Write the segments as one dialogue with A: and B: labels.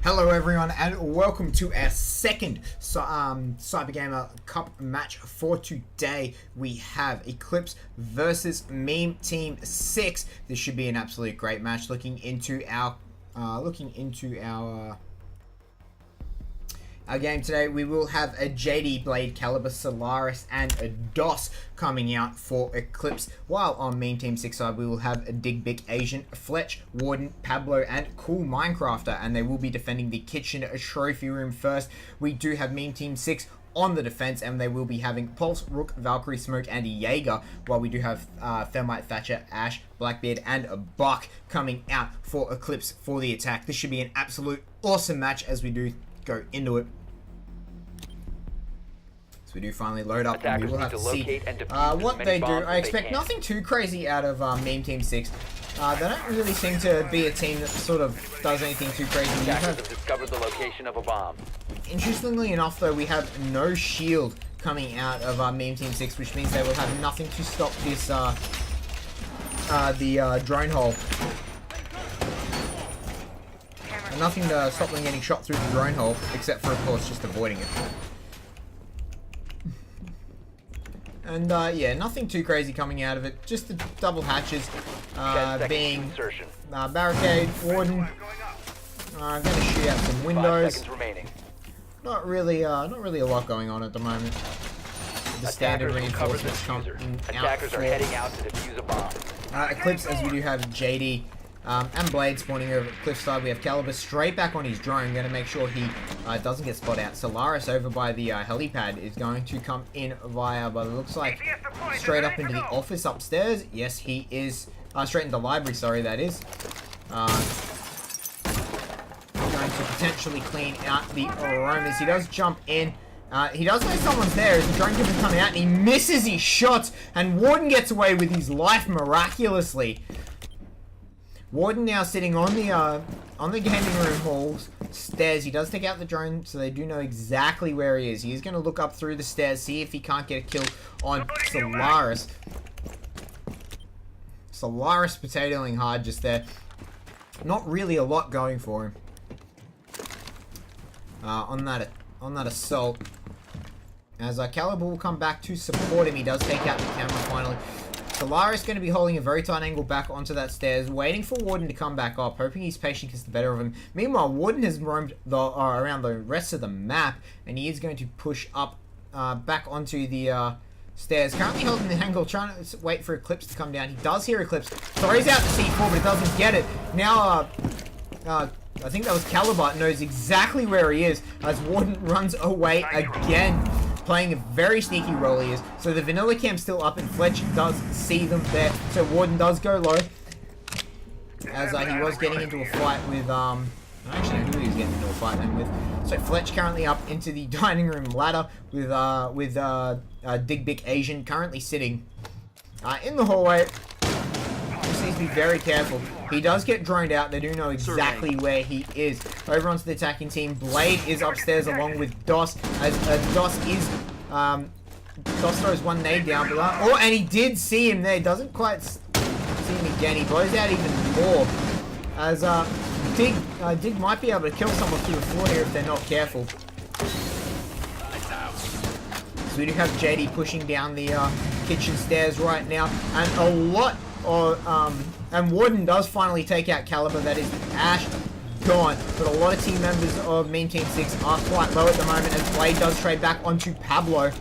A: Hello everyone and welcome to our second Cyber Gamer Cup match for today. We have Eclipse versus Meme Team 6. This should be an absolute great match. Looking into our game today, we will have a JD, Blade, Caliber, Solaris, and a DOS coming out for Eclipse. While on Meme Team 6 side, we will have a Dig Big Asian, Fletch, Warden, Pablo, and Cool Minecrafter, and they will be defending the Kitchen Trophy Room first. We do have Meme Team 6 on the defense, and they will be having Pulse, Rook, Valkyrie, Smoke, and Jaeger, while we do have Thermite, Thatcher, Ash, Blackbeard, and a Buck coming out for Eclipse for the attack. This should be an absolute awesome match as we do go into it. So we do finally load up, and we will have to see what they do. I expect nothing too crazy out of Meme Team 6. They don't really seem to be a team that sort of does anything too crazy.
B: Attackers have discovered the location of a bomb.
A: Interestingly enough, though, we have no shield coming out of Meme Team 6, which means they will have nothing to stop this the drone hole. And nothing to stop them getting shot through the drone hole, except for, of course, just avoiding it. And yeah, nothing too crazy coming out of it. Just the double hatches being barricade, Warden. Going to shoot out some windows. Not really a lot going on at the moment. The standard reinforcements coming out.
B: Attackers are heading out to defuse a bomb.
A: Eclipse, as we do have JD and Blade spawning over at Cliffside. We have Caliber straight back on his drone, going to make sure he doesn't get spotted out. Solaris over by the helipad is going to come in via, but it looks like straight up into the office upstairs. Yes, he is. Straight into the library, sorry, that is. Going to potentially clean out the aromas. He does jump in. He does know someone's there as the drone keeps coming out, and he misses his shots, and Warden gets away with his life miraculously. Warden now sitting on the gaming room halls stairs. He does take out the drone, so they do know exactly where he is. He is going to look up through the stairs, see if he can't get a kill on Solaris. Solaris potatoing hard just there. Not really a lot going for him on that assault. As Caliber will come back to support him, he does take out the camera finally. Solaris going to be holding a very tight angle back onto that stairs, waiting for Warden to come back up, hoping his patience gets the better of him. Meanwhile, Warden has roamed around the rest of the map, and he is going to push up back onto the stairs. Currently holding the angle, trying to wait for Eclipse to come down. He does hear Eclipse, throws out the C4, but it doesn't get it. Now, I think that was Caliber, knows exactly where he is, as Warden runs away again. Playing a very sneaky role he is. So the vanilla cam's still up, and Fletch does see them there. So Warden does go low, as he was getting into a fight with I actually knew he was getting into a fight then with. So Fletch currently up into the dining room ladder with Dig Big Asian currently sitting in the hallway. Just needs to be very careful. He does get droned out. They do know exactly where he is. Over onto the attacking team. Blade is upstairs along with DOS. As DOS is... DOS throws one nade down. But, and he did see him there. Doesn't quite see him again. He blows out even more. As Dig might be able to kill someone through the floor here if they're not careful. So we do have JD pushing down the kitchen stairs right now. And a lot of... and Warden does finally take out Caliber. That is Ash gone. But a lot of team members of Meme Team 6 are quite low at the moment, as Blade does trade back onto Pablo.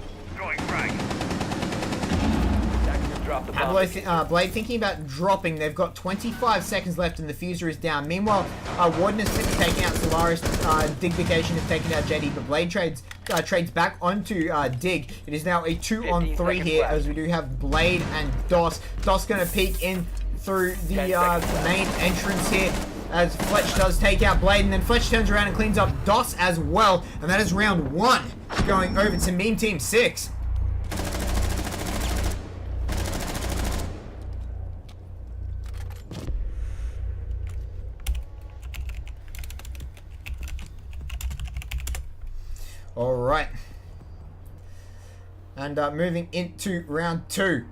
A: Blade thinking about dropping. They've got 25 seconds left and the fuser is down. Meanwhile, Warden is taking out Solaris. Dig Vacation is taking out JD, but Blade trades back onto Dig. It is now a 2-on-3 here, as we do have Blade and DOS. DOS going to peek in through the main entrance here, as Fletch does take out Blade, and then Fletch turns around and cleans up DOS as well, and that is round 1 going over to Meme Team 6. Alright. And moving into round 2.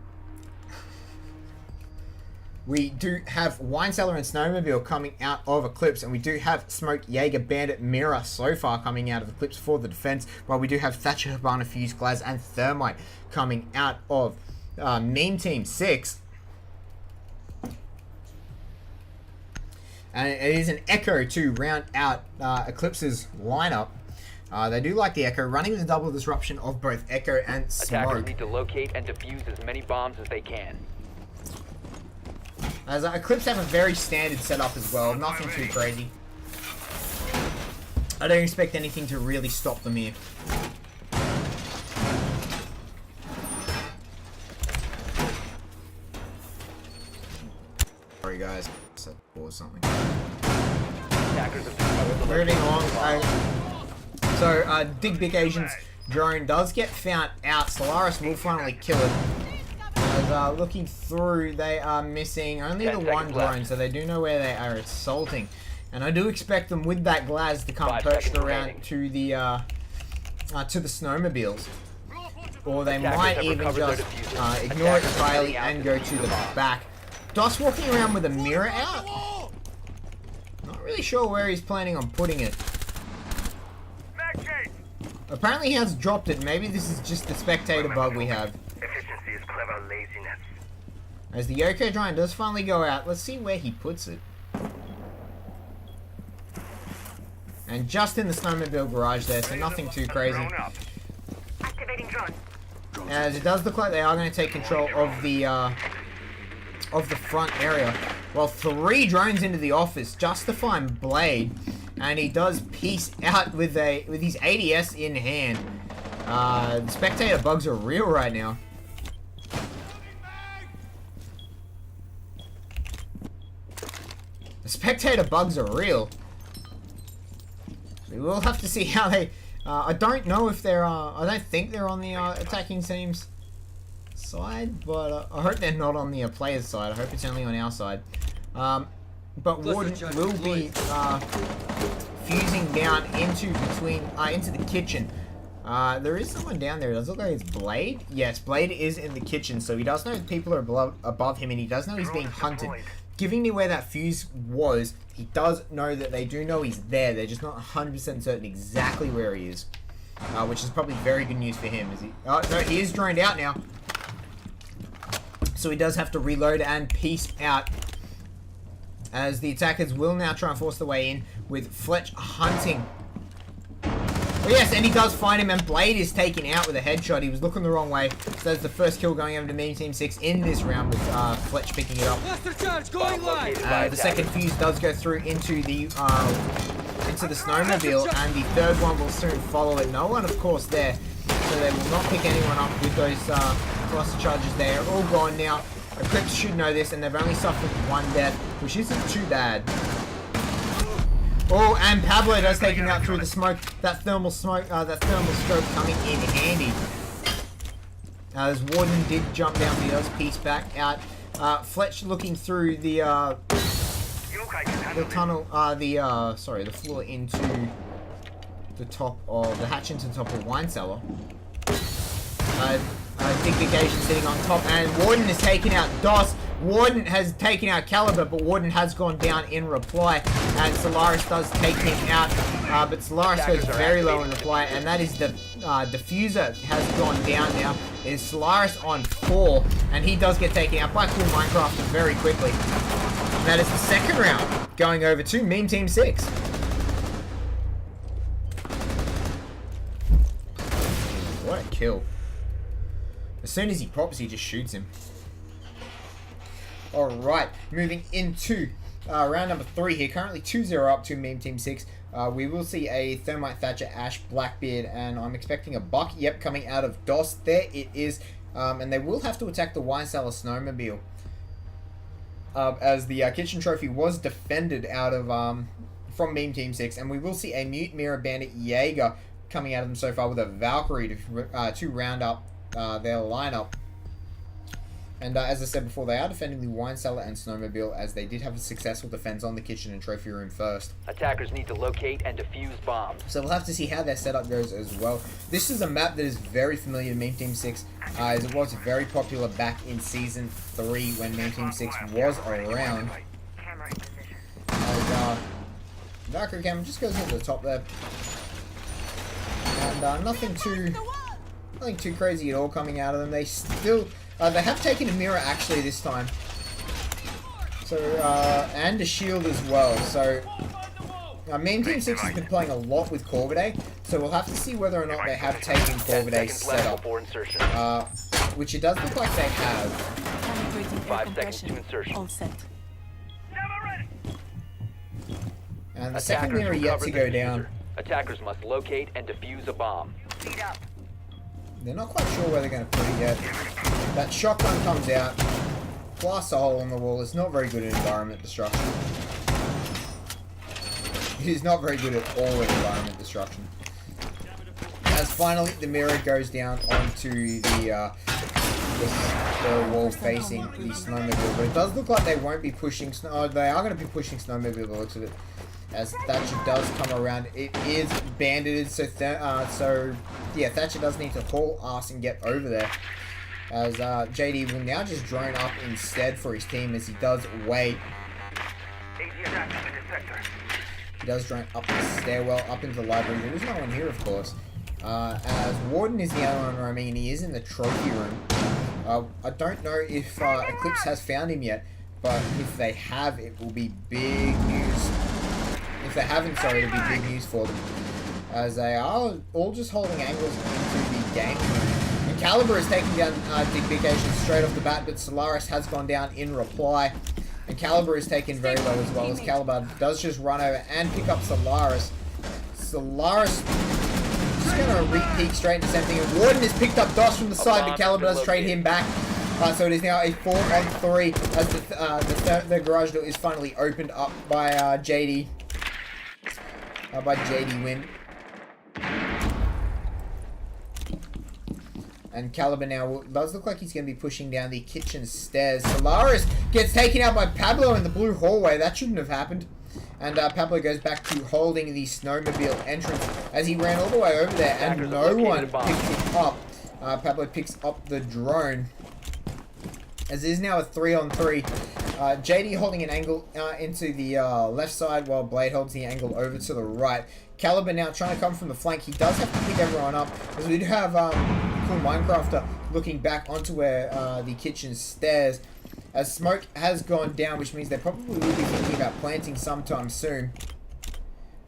A: We do have Wine Cellar and Snowmobile coming out of Eclipse, and we do have Smoke, Jaeger, Bandit, Mirror so far coming out of Eclipse for the defense, while we do have Thatcher, Habana, Fuse, Glaz, and Thermite coming out of Meme Team 6. And it is an Echo to round out Eclipse's lineup. They do like the Echo, running the double disruption of both Echo and
B: Attackers
A: Smoke.
B: need to locate and defuse as many bombs as they can.
A: As Eclipse have a very standard setup as well, nothing too crazy. I don't expect anything to really stop them here. Sorry guys, or something.
B: Attackers have discovered the
A: Moving
B: location
A: along,
B: of a bomb.
A: so Dig Big Asian's drone does get found out. Solaris will finally kill it. As looking through, they are missing only
B: 10
A: the one
B: seconds
A: drone,
B: left.
A: so they do know where they are assaulting. And I do expect them with that Glaz to come
B: 5
A: perched
B: seconds
A: around
B: remaining.
A: to the snowmobiles. Or they
B: Attackers
A: might
B: have
A: even
B: recovered
A: just
B: their diffuser.
A: ignore it
B: Attackers are
A: entirely
B: heading out
A: and
B: to
A: go
B: defuse
A: to
B: the
A: the
B: bomb.
A: back. DOS walking around with a mirror out? Not really sure where he's planning on putting it. Apparently he has dropped it. Maybe this is just the spectator bug we have.
C: Efficiency is clever laziness.
A: As the Yoko drone does finally go out, let's see where he puts it. And just in the snowmobile garage there, so nothing too crazy.
C: Drone up. Activating drone.
A: As it does look like they are going to take control of the front area. Well, 3 drones into the office just to find Blade, and he does peace out with his ADS in hand. The spectator bugs are real right now. The spectator bugs are real. We will have to see how they. I don't know if they're. I don't think they're on the attacking team's side, but I hope they're not on the player's side. I hope it's only on our side. But Warden will be fusing down into the kitchen. There is someone down there. It does look like it's Blade. Yes, Blade is in the kitchen, so he does know people are above him, and he does know he's being hunted. Given me where that fuse was, he does know that they do know he's there. They're just not 100% certain exactly where he is, which is probably very good news for him. Is he? Oh no, he is droned out now. So he does have to reload and peace out. As the attackers will now try and force their way in with Fletch hunting. Oh yes, and he does find him, and Blade is taken out with a headshot. He was looking the wrong way. So that's the first kill going over to Meme Team 6 in this round with Fletch picking it up. The second fuse does go through into the snowmobile, and the third one will soon follow it. No one, of course, there. So they will not pick anyone up with those cluster charges there. All gone now. Eclipse should know this, and they've only suffered 1 death, which isn't too bad. Oh, and Pablo does take him out through the smoke. That thermal smoke, that thermal scope coming in handy. As Warden did jump down, he does piece back out. Fletch looking through the tunnel, the floor into the top of the hatch into the top of Wine Cellar. Dignification sitting on top, and Warden is taking out DOS. Warden has taken out Caliber, but Warden has gone down in reply, and Solaris does take him out, but Solaris goes very low in reply, and that is the diffuser has gone down now. It is Solaris on 4, and he does get taken out by Cool Minecraft very quickly. And that is the second round, going over to Meme Team 6. What a kill. As soon as he pops, he just shoots him. Alright, moving into round number 3 here. Currently 2-0 up to Meme Team 6. We will see a Thermite, Thatcher, Ash, Blackbeard, and I'm expecting a Buck. Yep, coming out of DOS. There it is. And they will have to attack the Wine Cellar Snowmobile. As the Kitchen Trophy was defended out of from Meme Team 6. And we will see a Mute, Mirror, Bandit, Jaeger coming out of them so far with a Valkyrie to round up their lineup. And as I said before, they are defending the wine cellar and snowmobile, as they did have a successful defense on the kitchen and trophy room first.
B: Attackers need to locate and defuse bombs.
A: So we'll have to see how their setup goes as well. This is a map that is very familiar to Meme Team 6, as it was very popular back in Season 3 when Meme Team 6 was around.
C: Camera in position.
A: As, Darker Cam just goes into the top there. And nothing too crazy at all coming out of them. They still... they have taken a mirror actually this time. So, and a shield as well. So, Meme Team 6 has been playing a lot with Corvidae, so we'll have to see whether or not they have taken
B: 10
A: Corvidae's
B: seconds left
A: setup.
B: before insertion.
A: Which it does look like they have.
B: 5 seconds to insertion.
D: All set.
A: And the second mirror yet to go down.
B: Attackers must locate and defuse a bomb.
C: Speed up.
A: They're not quite sure where they're going to put it yet. That shotgun comes out, blasts a hole in the wall. It's not very good at environment destruction. It is not very good at all at environment destruction. As finally the mirror goes down onto the wall facing the snowmobile. But it does look like they won't be pushing they are going to be pushing snowmobile by the looks of it. As Thatcher does come around, it is bandited, so yeah, Thatcher does need to haul ass and get over there. As JD will now just drone up instead for his team, as he does wait. He does drone up the stairwell, up into the library. There is no one here, of course. As Warden is the only one remaining, he is in the trophy room. I don't know if Eclipse has found him yet, but if they have, it will be big news. If they haven't, sorry, it'll be big news for them. As they are all just holding angles into the game. And Caliber is taking down Dignification straight off the bat, but Solaris has gone down in reply. And Caliber is taken very low as well, as Caliber does just run over and pick up Solaris. Solaris just going to re-peek straight into something. And Warden has picked up Doss from the side, but Caliber does trade him back. So it is now a 4-on-3 as the garage door is finally opened up by JD. By JD Win. And Caliber now does look like he's going to be pushing down the kitchen stairs. Solaris gets taken out by Pablo in the blue hallway. That shouldn't have happened. And Pablo goes back to holding the snowmobile entrance as he ran all the way over there and no one picked it up. Pablo picks up the drone. As it is now a 3-on-3. JD holding an angle into the left side while Blade holds the angle over to the right. Caliber now trying to come from the flank. He does have to pick everyone up, as we do have Cool Minecrafter looking back onto where the kitchen stairs. As smoke has gone down, which means they probably will be thinking about planting sometime soon.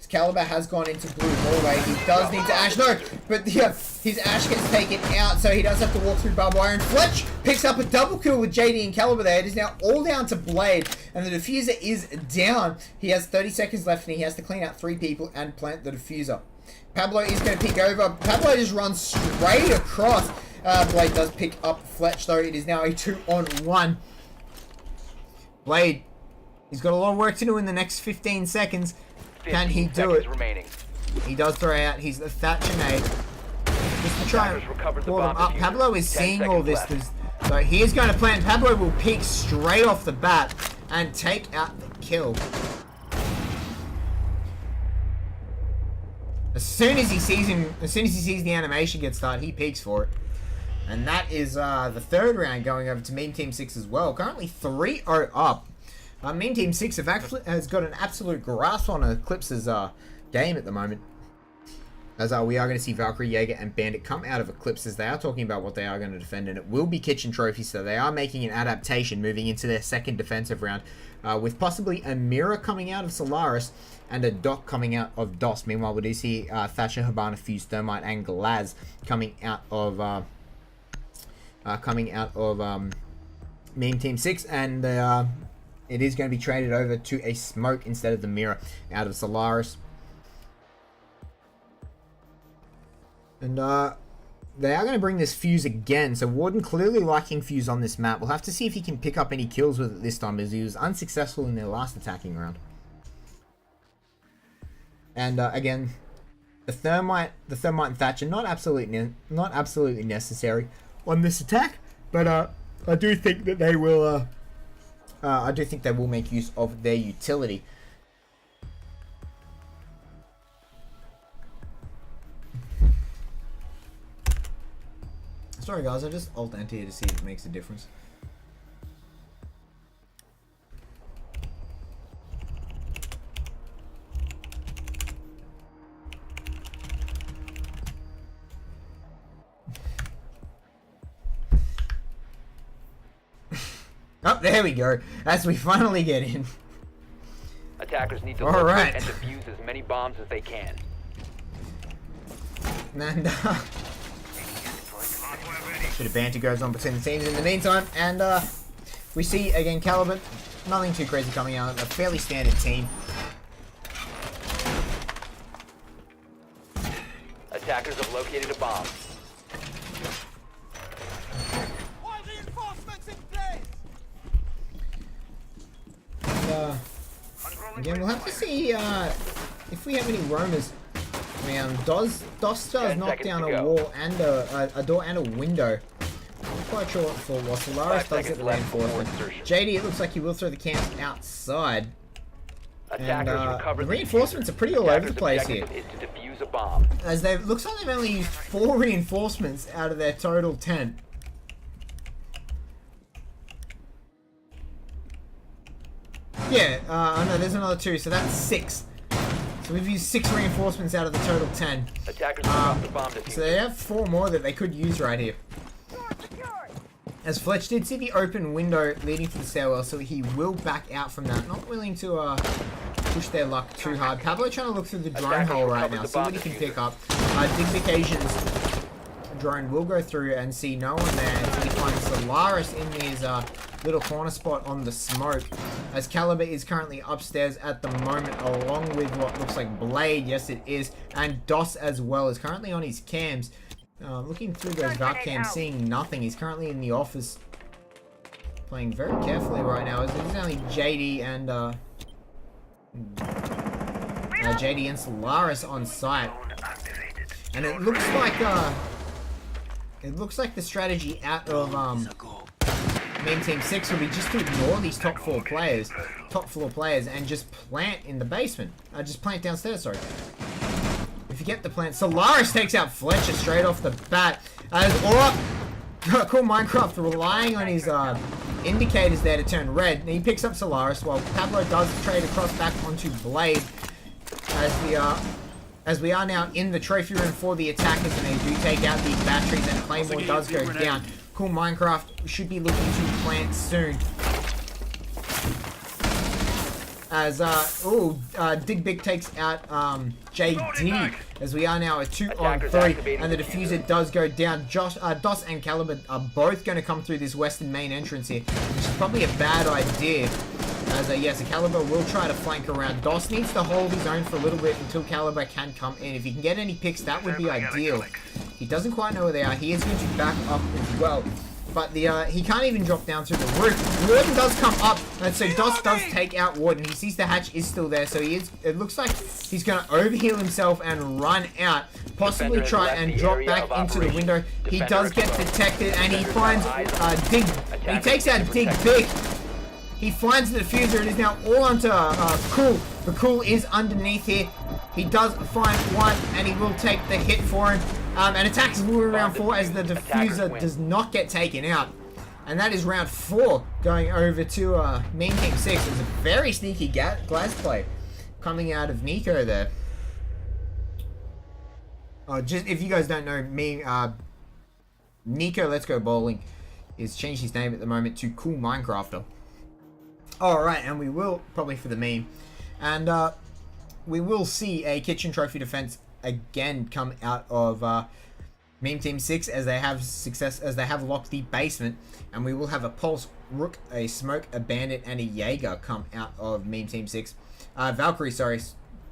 A: As Caliber has gone into blue hallway. He does need to ash. No, but his ash gets taken out, so he does have to walk through barbed wire. And Fletch picks up a double kill with JD and Caliber there. It is now all down to Blade, and the diffuser is down. He has 30 seconds left, and he has to clean out 3 people and plant the diffuser. Pablo is going to pick over. Pablo just runs straight across. Blade does pick up Fletch, though. It is now a 2-on-1. Blade, he's got a lot of work to do in the next 15 seconds. Can he do it?
B: Remaining.
A: He does throw out his Thatcher nade. Just to try and pull them up. Pablo is seeing all this. So he is going to plant. Pablo will peek straight off the bat and take out the kill. As soon as he sees the animation get started, he peeks for it. And that is the third round going over to Meme Team 6 as well. Currently 3-0 up. Meme Team 6 has got an absolute grasp on Eclipse's game at the moment. As we are going to see Valkyrie, Jaeger, and Bandit come out of Eclipse, as they are talking about what they are going to defend, and it will be kitchen trophies, so they are making an adaptation moving into their second defensive round, with possibly a mirror coming out of Solaris and a dock coming out of DOS. Meanwhile, we do see Thatcher, Habana, Fuse, Thermite, and Glaz coming out of Meme Team 6, and it is going to be traded over to a smoke instead of the mirror out of Solaris. And they are going to bring this Fuse again, so Warden clearly liking Fuse on this map. We'll have to see if he can pick up any kills with it this time, as he was unsuccessful in their last attacking round. And again, the Thermite and Thatcher not absolutely necessary on this attack, but I do think that they will. I do think they will make use of their utility. Sorry guys, I just alt enter here to see if it makes a difference. Oh, there we go. As we finally get in.
B: Attackers need to
A: All
B: locate
A: right.
B: and defuse as many bombs as they can.
A: And bit of banter goes on between the teams in the meantime, and we see again Caliban, nothing too crazy coming out, a fairly standard team.
B: Attackers have located a bomb.
A: And, again, we'll have to see if we have any roamers. I mean, DOS does
B: 10
A: knock
B: seconds
A: down
B: to
A: a
B: go.
A: wall and a door and a window. Not quite sure what the thought was. Solaris
B: 5
A: does get
B: seconds
A: the
B: left before
A: reinforcement.
B: insertion.
A: JD, it looks like he will throw the camps outside. And
B: Attackers recover
A: the reinforcements are pretty all over the place here.
B: Is to defuse a bomb.
A: As they looks like they've only used 4 reinforcements out of their total 10. Yeah, no, there's another 2, so that's 6. So we've used 6 reinforcements out of the total 10.
B: Attackers have the bomb
A: So
B: defused.
A: they have 4 more that they could use right here. As Fletch did see the open window leading to the stairwell, so he will back out from that. Not willing to push their luck too hard. Pablo trying to look through the drone
B: Attackers
A: hole right
B: recovered
A: now,
B: the
A: see what
B: bomb
A: he can
B: diffuser.
A: pick up. Dignification's drone will go through and see no one there until he finds Solaris in his little corner spot on the smoke. As Caliber is currently upstairs at the moment, along with what looks like Blade, yes it is, and DOS as well, is currently on his cams. Looking through those Valk cams, seeing nothing. He's currently in the office, playing very carefully right now. As there's only JD and JD and Solaris on site, and it looks like the strategy out of Main Team 6 will be just to ignore these top floor players, and just plant in the basement. Just plant downstairs, sorry. If you get the plant, Solaris takes out Fletcher straight off the bat. Cool Minecraft relying on his indicators there to turn red. And he picks up Solaris while Pablo does trade across back onto Blade. As we are now in the trophy room for the attackers, and they do take out these batteries, and Claymore does go down. Cool Minecraft should be looking to plant soon. As Dig Big takes out JD, as we are now a 2-on-3, and the diffuser does go down. DOS and Caliber are both going to come through this western main entrance here, which is probably a bad idea. As yes, Caliber will try to flank around. DOS needs to hold his own for a little bit until Caliber can come in. If he can get any picks, that would be ideal. He doesn't quite know where they are. He is going to back up as well. But he can't even drop down through the roof. Warden does come up, and so DOS does take out Warden. He sees the hatch is still there, so it looks like he's going to overheal himself and run out. Possibly try and drop back into the window. He does get detected, and he finds Dig. He takes out Dig Big. He finds the diffuser. It is now all onto Cool. The Cool is underneath here. He does find one, and he will take the hit for him. And attacks will win round 4 as the diffuser does not get taken out. And that is round 4 going over to Main Team 6. It was a very sneaky glass play coming out of Nico there. Just if you guys don't know me, Nico Let's Go Bowling is changed his name at the moment to Cool Minecrafter. Alright, and we will, probably for the meme, and we will see a kitchen trophy defense again come out of Meme Team 6 as they have locked the basement, and we will have a Pulse, Rook, a Smoke, a Bandit, and a Jaeger come out of Meme Team 6. Valkyrie, sorry,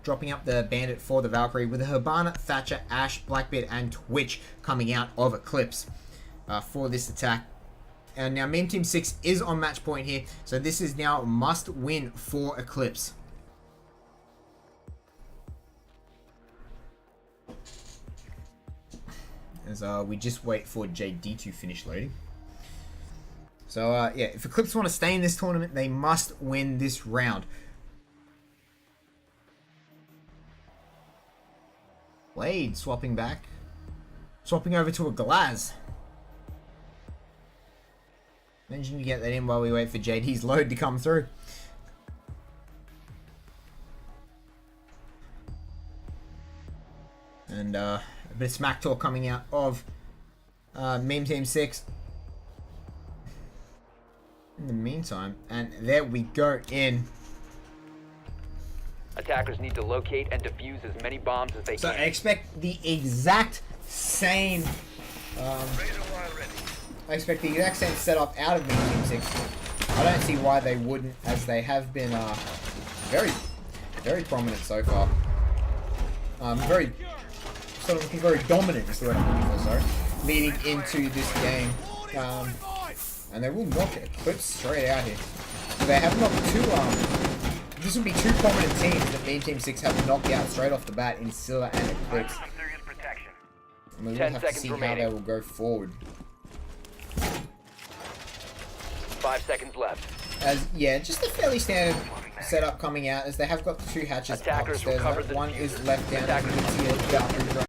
A: dropping up the Bandit for the Valkyrie, with Hibana, Thatcher, Ash, Blackbeard, and Twitch coming out of Eclipse for this attack. And now Meme Team 6 is on match point here, so this is now a must win for Eclipse. As we just wait for JD to finish loading. So, yeah, if Eclipse want to stay in this tournament, they must win this round. Blade swapping back. Swapping over to a Glaz. Imagine you get that in while we wait for JD's load to come through. And a bit of smack talk coming out of Meme Team 6. In the meantime, and there we go in.
B: Attackers need to locate and defuse as many bombs as they
A: So I
B: can.
A: expect the exact same. I expect the exact same setup out of Meme Team 6. I don't see why they wouldn't, as they have been very, very prominent so far. Very sort of looking very dominant is the word I'm looking for, sorry. Leading into this game. And they will knock Eclipse straight out here. So they have knocked two, this would be two prominent teams that Meme Team 6 have knocked out straight off the bat in Scylla and Eclipse.
C: Some serious protection.
A: And we will
B: 10
A: have to
B: seconds
A: see how
B: remaining.
A: they will go forward.
B: 5 seconds left.
A: As yeah, just a fairly standard setup coming out, as they have got the two hatches
B: Attackers
A: upstairs.
B: recovered
A: That
B: the
A: one
B: diffuser.
A: is left down.
B: Attackers
A: You can see a darker drone